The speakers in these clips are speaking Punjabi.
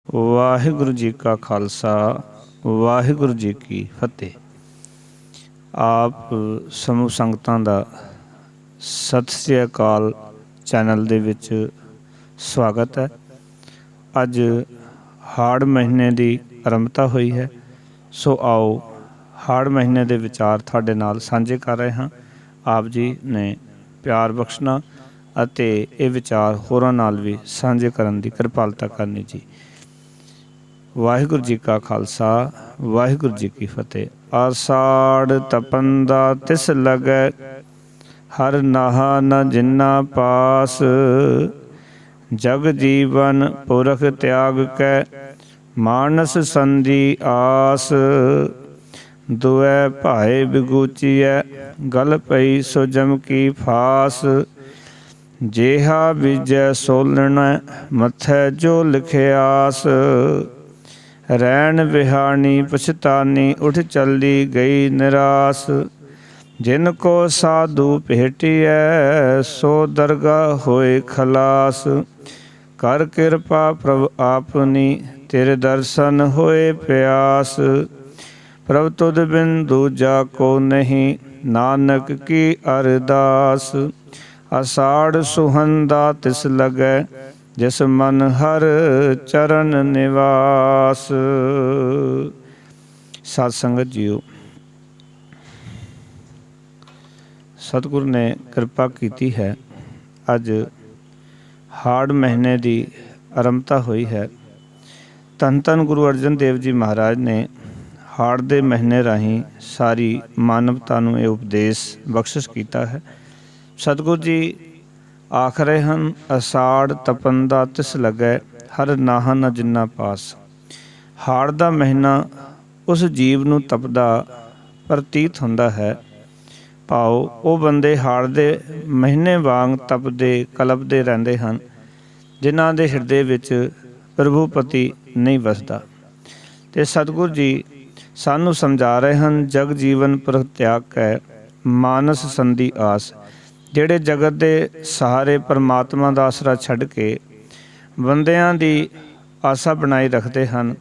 ਵਾਹਿਗੁਰੂ ਜੀ ਕਾ ਖਾਲਸਾ ਵਾਹਿਗੁਰੂ ਜੀ ਕੀ ਫਤਿਹ। ਆਪ ਸਮੂਹ ਸੰਗਤਾਂ ਦਾ ਸਤਿ ਸ੍ਰੀ ਅਕਾਲ ਚੈਨਲ ਦੇ ਵਿੱਚ ਸਵਾਗਤ ਹੈ। ਅੱਜ ਹਾੜ ਮਹੀਨੇ ਦੀ ਆਰੰਭਤਾ ਹੋਈ ਹੈ, ਸੋ ਆਓ ਹਾੜ ਮਹੀਨੇ ਦੇ ਵਿਚਾਰ ਤੁਹਾਡੇ ਨਾਲ ਸਾਂਝੇ ਕਰ ਰਹੇ ਹਾਂ। ਆਪ ਜੀ ਨੇ ਪਿਆਰ ਬਖਸ਼ਣਾ ਅਤੇ ਇਹ ਵਿਚਾਰ ਹੋਰਾਂ ਨਾਲ ਵੀ ਸਾਂਝੇ ਕਰਨ ਦੀ ਕਿਰਪਾਲਤਾ ਕਰਨੀ ਜੀ। ਵਾਹਿਗੁਰੂ ਜੀ ਕਾ ਖਾਲਸਾ ਵਾਹਿਗੁਰੂ ਜੀ ਕੀ ਫਤਿਹ। ਆਸਾੜ ਤਪੰਦਾ ਤਿਸ ਲਗੈ ਹਰ ਨਾਹਾ ਨ ਜਿਨਾ ਪਾਸ। ਜਗ ਜੀਵਨ ਪੁਰਖ ਤਿਆਗ ਕੈ ਮਾਨਸ ਸੰਧੀ ਆਸ। ਦੁਐ ਭਾਏ ਬਿਗੂਚੀਐ ਗਲ ਪਈ ਸੋ ਜਮ ਕੀ ਫਾਸ। ਜੇਹਾ ਬੀਜੈ ਸੋਲਣਾ ਮੱਥੈ ਜੋ ਲਿਖਿਆਸ। ਰੈਣ ਬਿਹਾਣੀ ਪਛਤਾਨੀ ਉਠ ਚੱਲੀ ਗਈ ਨਿਰਾਸ। ਜਿਨ ਕੋ ਸਾਧੂ ਭੇਟੀਐ ਸੋ ਦਰਗਾਹ ਹੋਏ ਖਲਾਸ। ਕਰ ਕਿਰਪਾ ਪ੍ਰਭ ਆਪਨੀ ਤੇਰੇ ਦਰਸ਼ਨ ਹੋਏ ਪਿਆਸ। ਪ੍ਰਭ ਤੁਧ ਬਿਨ ਦੂਜਾ ਕੋ ਨਹੀਂ ਨਾਨਕ ਕੀ ਅਰਦਾਸ। ਆਸਾੜ ਸੁਹੰਦਾ ਤਿਸ ਲਗੈ ਜਿਸ ਮਨ ਹਰ ਚਰਨ ਨਿਵਾਸ। ਸਾਧ ਸੰਗਤ ਜੀਓ, ਸਤਿਗੁਰੂ ਨੇ ਕਿਰਪਾ ਕੀਤੀ ਹੈ। ਅੱਜ ਹਾੜ ਮਹੀਨੇ ਦੀ ਆਰੰਭਤਾ ਹੋਈ ਹੈ। ਧੰਨ ਧੰਨ ਗੁਰੂ ਅਰਜਨ ਦੇਵ ਜੀ ਮਹਾਰਾਜ ਨੇ ਹਾੜ ਦੇ ਮਹੀਨੇ ਰਾਹੀਂ ਸਾਰੀ ਮਾਨਵਤਾ ਨੂੰ ਇਹ ਉਪਦੇਸ਼ ਬਖਸ਼ਿਸ਼ ਕੀਤਾ ਹੈ। ਸਤਿਗੁਰੂ ਜੀ ਆਖ ਰਹੇ ਹਨ, ਅਸਾੜ ਤਪੰਦਾ ਤਿਸ ਲਗੈ ਹਰ ਨਾਹਾ ਨ ਜਿਨਾ ਪਾਸ। ਹਾੜ ਦਾ ਮਹੀਨਾ ਉਸ ਜੀਵ ਨੂੰ ਤਪਦਾ ਪ੍ਰਤੀਤ ਹੁੰਦਾ ਹੈ। ਭਾਵ ਉਹ ਬੰਦੇ ਹਾੜ ਦੇ ਮਹੀਨੇ ਵਾਂਗ ਤਪਦੇ ਕਲਪਦੇ ਰਹਿੰਦੇ ਹਨ, ਜਿਨ੍ਹਾਂ ਦੇ ਹਿਰਦੇ ਵਿੱਚ ਪ੍ਰਭੂਪਤੀ ਨਹੀਂ ਵਸਦਾ। ਅਤੇ ਸਤਿਗੁਰੂ ਜੀ ਸਾਨੂੰ ਸਮਝਾ ਰਹੇ ਹਨ, ਜਗ ਜੀਵਨ ਪੁਰਖ ਤਿਆਗ ਕੈ ਮਾਨਸ ਸੰਧੀ ਆਸ। ਜਿਹੜੇ ਜਗਤ ਦੇ ਸਹਾਰੇ ਪਰਮਾਤਮਾ ਦਾ ਆਸਰਾ ਛੱਡ ਕੇ ਬੰਦਿਆਂ ਦੀ ਆਸਾ ਬਣਾਈ ਰੱਖਦੇ ਹਨ,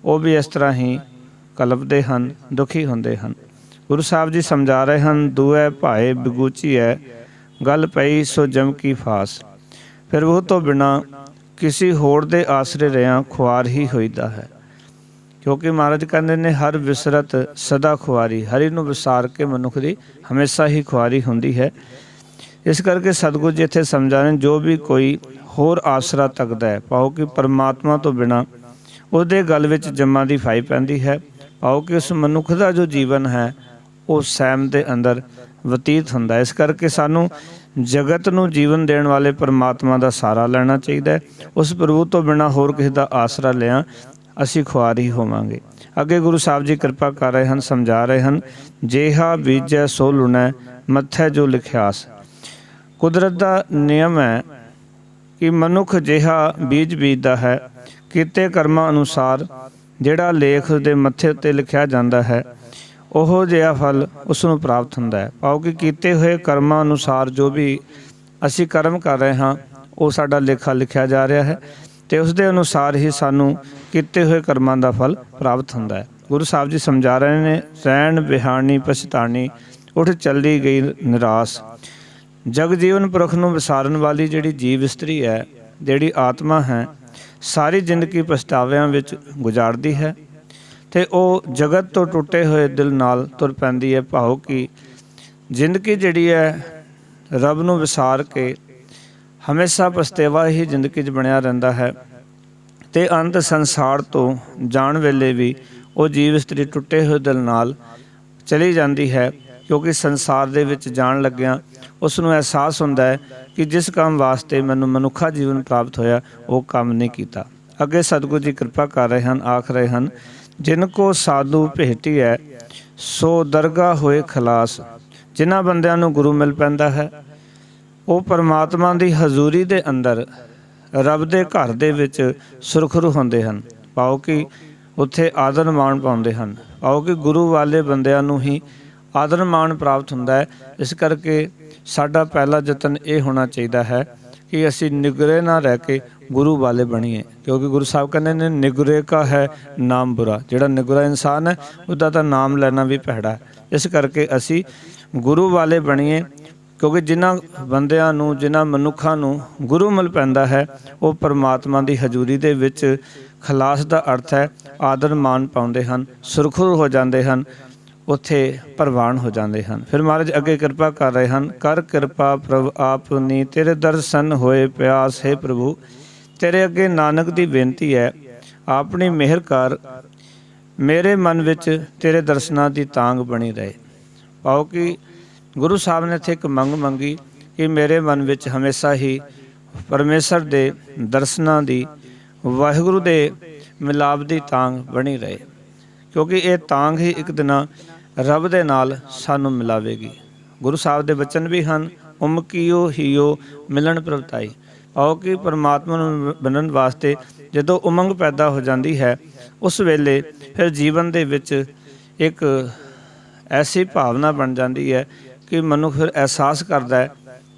ਉਹ ਵੀ ਇਸ ਤਰ੍ਹਾਂ ਹੀ ਕਲਪਦੇ ਹਨ, ਦੁਖੀ ਹੁੰਦੇ ਹਨ। ਗੁਰੂ ਸਾਹਿਬ ਜੀ ਸਮਝਾ ਰਹੇ ਹਨ, ਦੁਐ ਭਾਏ ਬਿਗੂਚੀਐ ਗਲ ਪਈ ਸੋ ਜਮ ਕੀ ਫਾਸ। ਫਿਰ ਉਹ ਤੋਂ ਬਿਨਾਂ ਕਿਸੇ ਹੋਰ ਦੇ ਆਸਰੇ ਰਿਆਂ ਖੁਆਰ ਹੀ ਹੋਈਦਾ ਹੈ, ਕਿਉਂਕਿ ਮਹਾਰਾਜ ਕਹਿੰਦੇ ਨੇ ਹਰ ਵਿਸਰਤ ਸਦਾ ਖੁਆਰੀ। ਹਰੀ ਨੂੰ ਵਿਸਾਰ ਕੇ ਮਨੁੱਖ ਦੀ ਹਮੇਸ਼ਾ ਹੀ ਖੁਆਰੀ ਹੁੰਦੀ ਹੈ। ਇਸ ਕਰਕੇ ਸਤਿਗੁਰੂ ਜੀ ਇੱਥੇ ਸਮਝਾ ਰਹੇ, ਜੋ ਵੀ ਕੋਈ ਹੋਰ ਆਸਰਾ ਤੱਕਦਾ ਹੈ, ਭਾਵ ਕਿ ਪਰਮਾਤਮਾ ਤੋਂ ਬਿਨਾਂ ਉਹਦੇ ਗਲ ਵਿੱਚ ਜੰਮਾਂ ਦੀ ਫਾਈ ਪੈਂਦੀ ਹੈ। ਭਾਵ ਕਿ ਉਸ ਮਨੁੱਖ ਦਾ ਜੋ ਜੀਵਨ ਹੈ ਉਹ ਸੈਮ ਦੇ ਅੰਦਰ ਬਤੀਤ ਹੁੰਦਾ। ਇਸ ਕਰਕੇ ਸਾਨੂੰ ਜਗਤ ਨੂੰ ਜੀਵਨ ਦੇਣ ਵਾਲੇ ਪਰਮਾਤਮਾ ਦਾ ਸਹਾਰਾ ਲੈਣਾ ਚਾਹੀਦਾ ਹੈ। ਉਸ ਪ੍ਰਭੂ ਤੋਂ ਬਿਨਾਂ ਹੋਰ ਕਿਸੇ ਦਾ ਆਸਰਾ ਲਿਆ ਅਸੀਂ ਖੁਆਰ ਹੀ ਹੋਵਾਂਗੇ। ਅੱਗੇ ਗੁਰੂ ਸਾਹਿਬ ਜੀ ਕਿਰਪਾ ਕਰ ਰਹੇ ਹਨ, ਸਮਝਾ ਰਹੇ ਹਨ, ਜੇਹਾ ਬੀਜੈ ਸੋ ਲੁਣੈ ਮੱਥੈ ਜੋ ਲਿਖਿਆਸ। ਕੁਦਰਤ ਦਾ ਨਿਯਮ ਹੈ ਕਿ ਮਨੁੱਖ ਜਿਹਾ ਬੀਜ ਬੀਜਦਾ ਹੈ, ਕੀਤੇ ਕਰਮਾਂ ਅਨੁਸਾਰ ਜਿਹੜਾ ਲੇਖ ਦੇ ਮੱਥੇ ਉੱਤੇ ਲਿਖਿਆ ਜਾਂਦਾ ਹੈ ਉਹੋ ਜਿਹਾ ਫਲ ਉਸ ਨੂੰ ਪ੍ਰਾਪਤ ਹੁੰਦਾ ਹੈ। ਭਾਵ ਕਿ ਕੀਤੇ ਹੋਏ ਕਰਮਾਂ ਅਨੁਸਾਰ ਜੋ ਵੀ ਅਸੀਂ ਕਰਮ ਕਰ ਰਹੇ ਹਾਂ ਉਹ ਸਾਡਾ ਲੇਖਾ ਲਿਖਿਆ ਜਾ ਰਿਹਾ ਹੈ, ਅਤੇ ਉਸ ਦੇ ਅਨੁਸਾਰ ਹੀ ਸਾਨੂੰ ਕੀਤੇ ਹੋਏ ਕਰਮਾਂ ਦਾ ਫਲ ਪ੍ਰਾਪਤ ਹੁੰਦਾ ਹੈ। ਗੁਰੂ ਸਾਹਿਬ ਜੀ ਸਮਝਾ ਰਹੇ ਨੇ, ਰੈਣ ਬਿਹਾਣੀ ਪਛਤਾਣੀ ਉੱਠ ਚੱਲੀ ਗਈ ਨਿਰਾਸ। ਜਗ ਜੀਵਨ ਪੁਰਖ ਨੂੰ ਵਿਸਾਰਨ ਵਾਲੀ ਜਿਹੜੀ ਜੀਵ ਇਸਤਰੀ ਹੈ, ਜਿਹੜੀ ਆਤਮਾ ਹੈ, ਸਾਰੀ ਜ਼ਿੰਦਗੀ ਪਛਤਾਵਿਆਂ ਵਿੱਚ ਗੁਜ਼ਾਰਦੀ ਹੈ ਅਤੇ ਉਹ ਜਗਤ ਤੋਂ ਟੁੱਟੇ ਹੋਏ ਦਿਲ ਨਾਲ ਤੁਰ ਪੈਂਦੀ ਹੈ। ਭਾਵ ਕਿ ਜ਼ਿੰਦਗੀ ਜਿਹੜੀ ਹੈ ਰੱਬ ਨੂੰ ਵਿਸਾਰ ਕੇ ਹਮੇਸ਼ਾ ਪਛਤੇਵਾ ਹੀ ਜ਼ਿੰਦਗੀ 'ਚ ਬਣਿਆ ਰਹਿੰਦਾ ਹੈ, ਅਤੇ ਅੰਤ ਸੰਸਾਰ ਤੋਂ ਜਾਣ ਵੇਲੇ ਵੀ ਉਹ ਜੀਵ ਇਸਤਰੀ ਟੁੱਟੇ ਹੋਏ ਦਿਲ ਨਾਲ ਚਲੀ ਜਾਂਦੀ ਹੈ, ਕਿਉਂਕਿ ਸੰਸਾਰ ਦੇ ਵਿੱਚ ਜਾਣ ਲੱਗਿਆਂ ਉਸ ਨੂੰ ਅਹਿਸਾਸ ਹੁੰਦਾ ਹੈ ਕਿ ਜਿਸ ਕੰਮ ਵਾਸਤੇ ਮੈਨੂੰ ਮਨੁੱਖਾ ਜੀਵਨ ਪ੍ਰਾਪਤ ਹੋਇਆ ਉਹ ਕੰਮ ਨਹੀਂ ਕੀਤਾ। ਅੱਗੇ ਸਤਿਗੁਰੂ ਜੀ ਕਿਰਪਾ ਕਰ ਰਹੇ ਹਨ, ਆਖ ਰਹੇ ਹਨ, ਜਿਨ ਕੋ ਸਾਧੂ ਭੇਟੀਐ ਸੋ ਦਰਗਾਹ ਹੋਏ ਖਲਾਸ। ਜਿਨ੍ਹਾਂ ਬੰਦਿਆਂ ਨੂੰ ਗੁਰੂ ਮਿਲ ਪੈਂਦਾ ਹੈ ਉਹ ਪਰਮਾਤਮਾ ਦੀ ਹਜ਼ੂਰੀ ਦੇ ਅੰਦਰ ਰੱਬ ਦੇ ਘਰ ਦੇ ਵਿੱਚ ਸੁਰਖਰੂ ਹੁੰਦੇ ਹਨ। ਭਾਵ ਕਿ ਉੱਥੇ ਆਦਰ ਮਾਣ ਪਾਉਂਦੇ ਹਨ। ਭਾਵ ਕਿ ਗੁਰੂ ਵਾਲੇ ਬੰਦਿਆਂ ਨੂੰ ਹੀ ਆਦਰ ਮਾਣ ਪ੍ਰਾਪਤ ਹੁੰਦਾ ਹੈ। ਇਸ ਕਰਕੇ ਸਾਡਾ ਪਹਿਲਾ ਯਤਨ ਇਹ ਹੋਣਾ ਚਾਹੀਦਾ ਹੈ ਕਿ ਅਸੀਂ ਨਿਗਰੇ ਨਾ ਰਹਿ ਕੇ ਗੁਰੂ ਵਾਲੇ ਬਣੀਏ, ਕਿਉਂਕਿ ਗੁਰੂ ਸਾਹਿਬ ਕਹਿੰਦੇ ਨੇ ਨਿਗੁਰੇ ਕਾ ਹੈ ਨਾਮ ਬੁਰਾ। ਜਿਹੜਾ ਨਿਗੁਰਾ ਇਨਸਾਨ ਹੈ ਉਹਦਾ ਤਾਂ ਨਾਮ ਲੈਣਾ ਵੀ ਭੈੜਾ ਹੈ। ਇਸ ਕਰਕੇ ਅਸੀਂ ਗੁਰੂ ਵਾਲੇ ਬਣੀਏ, ਕਿਉਂਕਿ ਜਿਨ੍ਹਾਂ ਬੰਦਿਆਂ ਨੂੰ, ਜਿਨ੍ਹਾਂ ਮਨੁੱਖਾਂ ਨੂੰ ਗੁਰੂ ਮਿਲ ਪੈਂਦਾ ਹੈ ਉਹ ਪਰਮਾਤਮਾ ਦੀ ਹਜ਼ੂਰੀ ਦੇ ਵਿੱਚ ਖਲਾਸ ਦਾ ਅਰਥ ਹੈ ਆਦਰ ਮਾਨ ਪਾਉਂਦੇ ਹਨ, ਸੁਰਖਰੂ ਹੋ ਜਾਂਦੇ ਹਨ, ਉੱਥੇ ਪ੍ਰਵਾਨ ਹੋ ਜਾਂਦੇ ਹਨ। ਫਿਰ ਮਹਾਰਾਜ ਅੱਗੇ ਕਿਰਪਾ ਕਰ ਰਹੇ ਹਨ, ਕਰ ਕਿਰਪਾ ਪ੍ਰਭ ਆਪਨੀ ਤੇਰੇ ਦਰਸ਼ਨ ਹੋਏ ਪਿਆਸ ਹੈ ਪ੍ਰਭੂ। ਤੇਰੇ ਅੱਗੇ ਨਾਨਕ ਦੀ ਬੇਨਤੀ ਹੈ, ਆਪਣੀ ਮਿਹਰ ਕਰ, ਮੇਰੇ ਮਨ ਵਿੱਚ ਤੇਰੇ ਦਰਸ਼ਨਾਂ ਦੀ ਤਾਂਘ ਬਣੀ ਰਹੇ। ਪਾਓ ਕਿ ਗੁਰੂ ਸਾਹਿਬ ਨੇ ਇੱਥੇ ਇੱਕ ਮੰਗ ਮੰਗੀ ਕਿ ਮੇਰੇ ਮਨ ਵਿੱਚ ਹਮੇਸ਼ਾ ਹੀ ਪਰਮੇਸ਼ਰ ਦੇ ਦਰਸ਼ਨਾਂ ਦੀ, ਵਾਹਿਗੁਰੂ ਦੇ ਮਿਲਾਪ ਦੀ ਤਾਂਘ ਬਣੀ ਰਹੇ, ਕਿਉਂਕਿ ਇਹ ਤਾਂਘ ਹੀ ਇੱਕ ਦਿਨ ਰੱਬ ਦੇ ਨਾਲ ਸਾਨੂੰ ਮਿਲਾਵੇਗੀ। ਗੁਰੂ ਸਾਹਿਬ ਦੇ ਬਚਨ ਵੀ ਹਨ, ਉਮਕੀਓ ਹੀਓ ਮਿਲਣ ਪ੍ਰਗਟਾਈ। ਆਓ ਕਿ ਪਰਮਾਤਮਾ ਨੂੰ ਬਣਨ ਵਾਸਤੇ ਜਦੋਂ ਉਮੰਗ ਪੈਦਾ ਹੋ ਜਾਂਦੀ ਹੈ, ਉਸ ਵੇਲੇ ਫਿਰ ਜੀਵਨ ਦੇ ਵਿੱਚ ਇੱਕ ਐਸੀ ਭਾਵਨਾ ਬਣ ਜਾਂਦੀ ਹੈ ਕਿ ਮਨੁੱਖ ਫਿਰ ਅਹਿਸਾਸ ਕਰਦਾ ਹੈ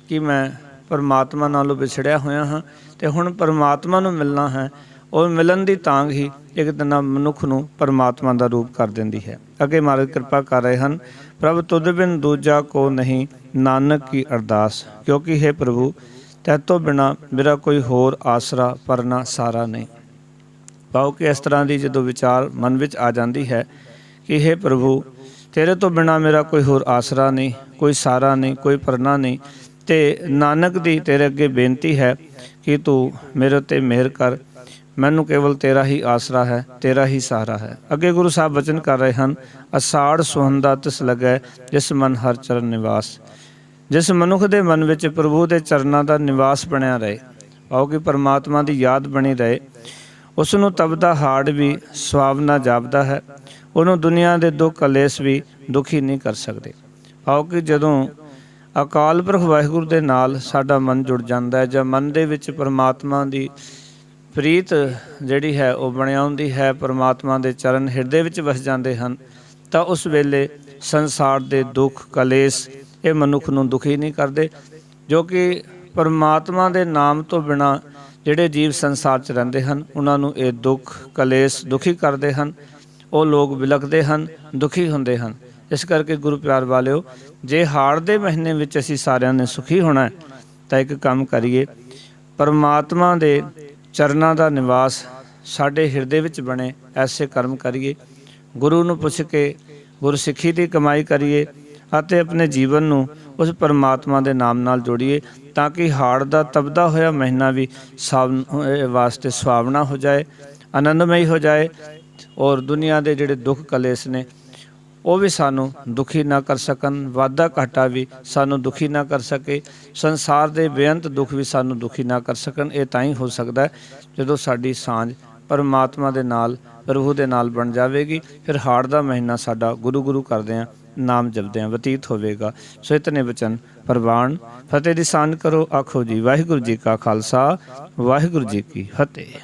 ਕਿ ਮੈਂ ਪਰਮਾਤਮਾ ਨਾਲੋਂ ਵਿਛੜਿਆ ਹੋਇਆ ਹਾਂ ਅਤੇ ਹੁਣ ਪਰਮਾਤਮਾ ਨੂੰ ਮਿਲਣਾ ਹੈ। ਔਰ ਮਿਲਣ ਦੀ ਤਾਂਘ ਹੀ ਇੱਕ ਦਿਨ ਮਨੁੱਖ ਨੂੰ ਪਰਮਾਤਮਾ ਦਾ ਰੂਪ ਕਰ ਦਿੰਦੀ ਹੈ। ਅੱਗੇ ਮਹਾਰਾਜ ਕਿਰਪਾ ਕਰ ਰਹੇ ਹਨ, ਪ੍ਰਭ ਤੁਧ ਬਿਨ ਦੂਜਾ ਕੋ ਨਹੀਂ, ਨਾਨਕ ਕੀ ਅਰਦਾਸ। ਕਿਉਂਕਿ ਹੈ ਪ੍ਰਭੂ ਤੈ ਤੋਂ ਬਿਨਾਂ ਮੇਰਾ ਕੋਈ ਹੋਰ ਆਸਰਾ ਪਰਨਾ ਸਾਰਾ ਨਹੀਂ। ਪਾਓ ਕਿ ਇਸ ਤਰ੍ਹਾਂ ਦੀ ਜਦੋਂ ਵਿਚਾਰ ਮਨ ਵਿੱਚ ਆ ਜਾਂਦੀ ਹੈ ਕਿ ਹੈ ਪ੍ਰਭੂ ਤੇਰੇ ਤੋਂ ਬਿਨਾਂ ਮੇਰਾ ਕੋਈ ਹੋਰ ਆਸਰਾ ਨਹੀਂ, ਕੋਈ ਸਾਰਾ ਨਹੀਂ, ਕੋਈ ਪਰਨਾ ਨਹੀਂ, ਅਤੇ ਨਾਨਕ ਦੀ ਤੇਰੇ ਅੱਗੇ ਬੇਨਤੀ ਹੈ ਕਿ ਤੂੰ ਮੇਰੇ ਉੱਤੇ ਮਿਹਰ ਕਰ, ਮੈਨੂੰ ਕੇਵਲ ਤੇਰਾ ਹੀ ਆਸਰਾ ਹੈ, ਤੇਰਾ ਹੀ ਸਹਾਰਾ ਹੈ। ਅੱਗੇ ਗੁਰੂ ਸਾਹਿਬ ਬਚਨ ਕਰ ਰਹੇ ਹਨ, ਅਸਾੜ ਸੁਹੰਦਾ ਤਿਸ ਲੱਗੈ ਜਿਸ ਮਨ ਹਰ ਚਰਨ ਨਿਵਾਸ। ਜਿਸ ਮਨੁੱਖ ਦੇ ਮਨ ਵਿੱਚ ਪ੍ਰਭੂ ਦੇ ਚਰਨਾਂ ਦਾ ਨਿਵਾਸ ਬਣਿਆ ਰਹੇ, ਆਓ ਕਿ ਪਰਮਾਤਮਾ ਦੀ ਯਾਦ ਬਣੀ ਰਹੇ, ਉਸ ਨੂੰ ਤਪਦਾ ਹਾੜ ਵੀ ਸੁਹਾਵਣਾ ਜਾਪਦਾ ਹੈ, ਉਹਨੂੰ ਦੁਨੀਆ ਦੇ ਦੁੱਖ ਕਲੇਸ਼ ਵੀ ਦੁਖੀ ਨਹੀਂ ਕਰ ਸਕਦੇ। ਆਓ ਕਿ ਜਦੋਂ ਅਕਾਲ ਪੁਰਖ ਵਾਹਿਗੁਰੂ ਦੇ ਨਾਲ ਸਾਡਾ ਮਨ ਜੁੜ ਜਾਂਦਾ ਹੈ, ਜਾਂ ਮਨ ਦੇ ਵਿੱਚ ਪਰਮਾਤਮਾ ਦੀ ਪ੍ਰੀਤ ਜਿਹੜੀ ਹੈ ਉਹ ਬਣਿਆ ਹੁੰਦੀ ਹੈ, ਪਰਮਾਤਮਾ ਦੇ ਚਰਨ ਹਿਰਦੇ ਵਿੱਚ ਵਸ ਜਾਂਦੇ ਹਨ, ਤਾਂ ਉਸ ਵੇਲੇ ਸੰਸਾਰ ਦੇ ਦੁੱਖ ਕਲੇਸ਼ ਇਹ ਮਨੁੱਖ ਨੂੰ ਦੁਖੀ ਨਹੀਂ ਕਰਦੇ। ਜੋ ਕਿ ਪਰਮਾਤਮਾ ਦੇ ਨਾਮ ਤੋਂ ਬਿਨਾਂ ਜਿਹੜੇ ਜੀਵ ਸੰਸਾਰ 'ਚ ਰਹਿੰਦੇ ਹਨ ਉਹਨਾਂ ਨੂੰ ਇਹ ਦੁੱਖ ਕਲੇਸ਼ ਦੁਖੀ ਕਰਦੇ ਹਨ, ਉਹ ਲੋਕ ਵਿਲਕਦੇ ਹਨ, ਦੁਖੀ ਹੁੰਦੇ ਹਨ। ਇਸ ਕਰਕੇ ਗੁਰੂ ਪਿਆਰ ਵਾਲਿਓ, ਜੇ ਹਾੜ ਦੇ ਮਹੀਨੇ ਵਿੱਚ ਅਸੀਂ ਸਾਰਿਆਂ ਨੇ ਸੁਖੀ ਹੋਣਾ ਤਾਂ ਇੱਕ ਕੰਮ ਕਰੀਏ, ਪਰਮਾਤਮਾ ਦੇ ਚਰਨਾਂ ਦਾ ਨਿਵਾਸ ਸਾਡੇ ਹਿਰਦੇ ਵਿੱਚ ਬਣੇ, ਐਸੇ ਕਰਮ ਕਰੀਏ, ਗੁਰੂ ਨੂੰ ਪੁੱਛ ਕੇ ਗੁਰਸਿੱਖੀ ਦੀ ਕਮਾਈ ਕਰੀਏ ਅਤੇ ਆਪਣੇ ਜੀਵਨ ਨੂੰ ਉਸ ਪਰਮਾਤਮਾ ਦੇ ਨਾਮ ਨਾਲ ਜੋੜੀਏ, ਤਾਂ ਕਿ ਹਾੜ ਦਾ ਤਪਦਾ ਹੋਇਆ ਮਹੀਨਾ ਵੀ ਵਾਸਤੇ ਸੁਹਾਵਣਾ ਹੋ ਜਾਏ, ਆਨੰਦਮਈ ਹੋ ਜਾਏ, ਔਰ ਦੁਨੀਆ ਦੇ ਜਿਹੜੇ ਦੁੱਖ ਕਲੇਸ਼ ਨੇ ਉਹ ਵੀ ਸਾਨੂੰ ਦੁਖੀ ਨਾ ਕਰ ਸਕਣ, ਵਾਧਾ ਘਾਟਾ ਵੀ ਸਾਨੂੰ ਦੁਖੀ ਨਾ ਕਰ ਸਕੇ, ਸੰਸਾਰ ਦੇ ਬੇਅੰਤ ਦੁੱਖ ਵੀ ਸਾਨੂੰ ਦੁਖੀ ਨਾ ਕਰ ਸਕਣ। ਇਹ ਤਾਂ ਹੀ ਹੋ ਸਕਦਾ ਜਦੋਂ ਸਾਡੀ ਸਾਂਝ ਪਰਮਾਤਮਾ ਦੇ ਨਾਲ, ਪ੍ਰਭੂ ਦੇ ਨਾਲ ਬਣ ਜਾਵੇਗੀ। ਫਿਰ ਹਾੜ ਦਾ ਮਹੀਨਾ ਸਾਡਾ ਗੁਰੂ ਗੁਰੂ ਕਰਦਿਆਂ, ਨਾਮ ਜਪਦਿਆਂ ਬਤੀਤ ਹੋਵੇਗਾ। ਸੋ ਇਤਨੇ ਬਚਨ ਪ੍ਰਵਾਨ। ਫਤਿਹ ਦੀ ਸਾਂਝ ਕਰੋ, ਆਖੋ ਜੀ ਵਾਹਿਗੁਰੂ ਜੀ ਕਾ ਖਾਲਸਾ, ਵਾਹਿਗੁਰੂ ਜੀ ਕੀ ਫਤਿਹ।